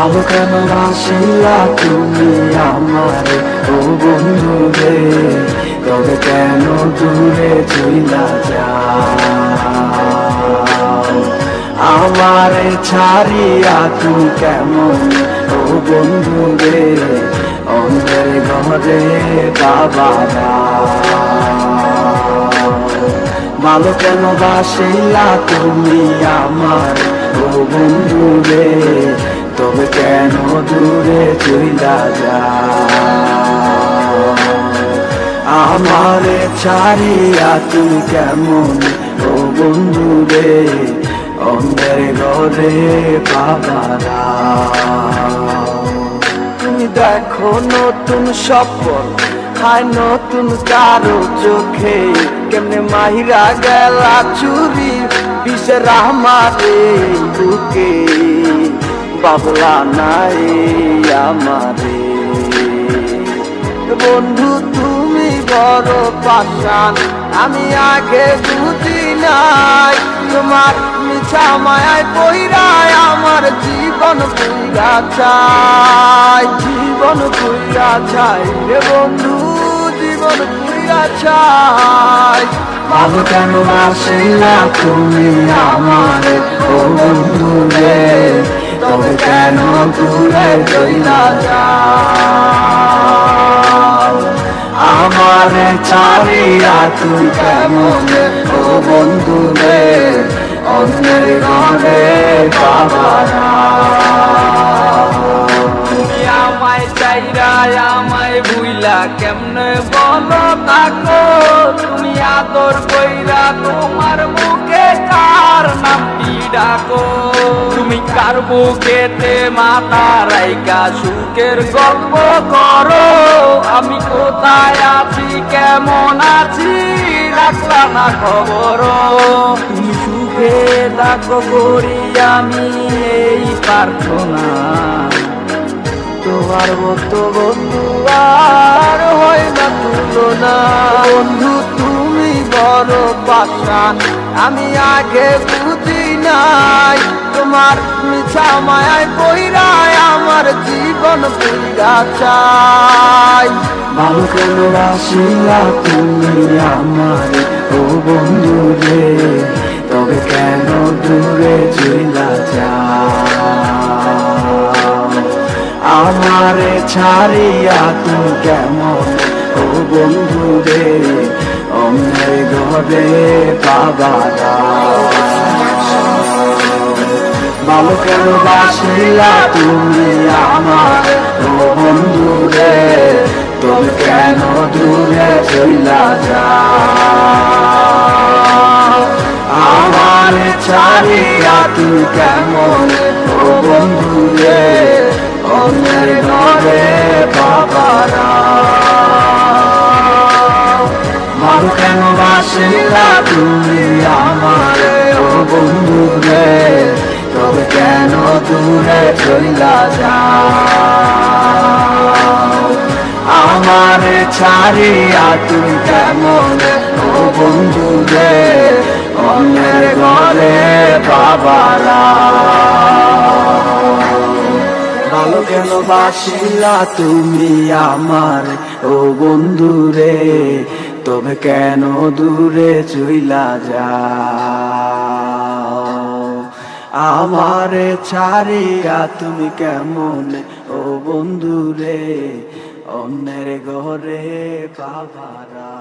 ভালো কেন বাসিলা তুমি আমারে ও বন্ধু রে, তবে কেন দূরে চইলা যাও? আমারে ছাড়িয়া তুমি কেমন ও বন্ধু রে, অন্ধের ঘরে বাবারা। ভালো কেন বাসিলা তুমি আমার ও বন্ধু রে, তবে কেন দূরে চইলা যাও? আমারে ছাড়িয়া তুমি কেমন ও বন্ধু রে, অন্ধের ঘরে বাবারা। তুমি দেখো নতুন স্বপ্ন হায় নতুন কারো চোখে, কেমনে মাহিরা গেলা চুরি বিষের আমারে বুকে, বাবলা নাই আমারে। বন্ধু তুমি বড় পাষাণ, আমি আগে বুঝি নাই, তোমার মিছা মায়ায় পইরায় আমার জীবন পুইরা চাই, জীবন পুইরা চাই রে বন্ধু, জীবন পুইরা চাই। ভালো কেন বাসিলা তুমি আমার ও বন্ধু রে, তবে কেন দূরে চইলা যাও? আমারে ছাড়িয়া তুই কেমন ও বন্ধু রে, অন্ধের ঘরে বাবারা। তুমি আমায় চাইরা আমায় ভুইলা কেমনে বলো থাকো, তুমি আদর কইরা তোমার মুখে কার নামটি ডাকো? তুমি কার বুকেতে মাথা রাইকা সুখের গল্প করো, আমি কোথায় আছি কেমন আছি রাখলা না খবর। তুমি সুখে থাকো করি আমি এই প্রার্থনা, তোমার মতো বন্ধু আর হয় না তুলনা। বন্ধু তুমি বড় পাষাণ, আমি আগে বুঝি নাই, তোমার মিছা মায়ায় পইরায় আমার জীবন পুইরা চাই। ভালো কেন বাসিলা তুমি আমার ও বন্ধু রে, তবে কেন দূরে চইলা যাও? আমারে ছাড়িয়া তুমি কেমন ও বন্ধু রে, অন্ধের ঘরে বাবারা। ভালো কেন বাসিলা তুমি আমার ও বন্ধু রে, তবে কেন দূরে চইলা যাও? আমারে ছাড়িয়া তুমি কেমন ও বন্ধু রে, অন্ধের ঘরে বাবারা। ভালো কেন বাসিলা তুমি আমার ও বন্ধু রে, তবে কেন দূরে চইলা যাও? আমারে ছাড়িয়া তুমি কেমন ও বন্ধু রে, অন্যের ঘরে বাবারা। ভালো কেন বাসিলা তুমি আমার ও বন্ধু রে, তবে কেন দূরে চইলা যাও? আমারে ছাড়িয়া তুমি কেমন ও বন্ধু রে, অন্যের ঘরে বাবারা।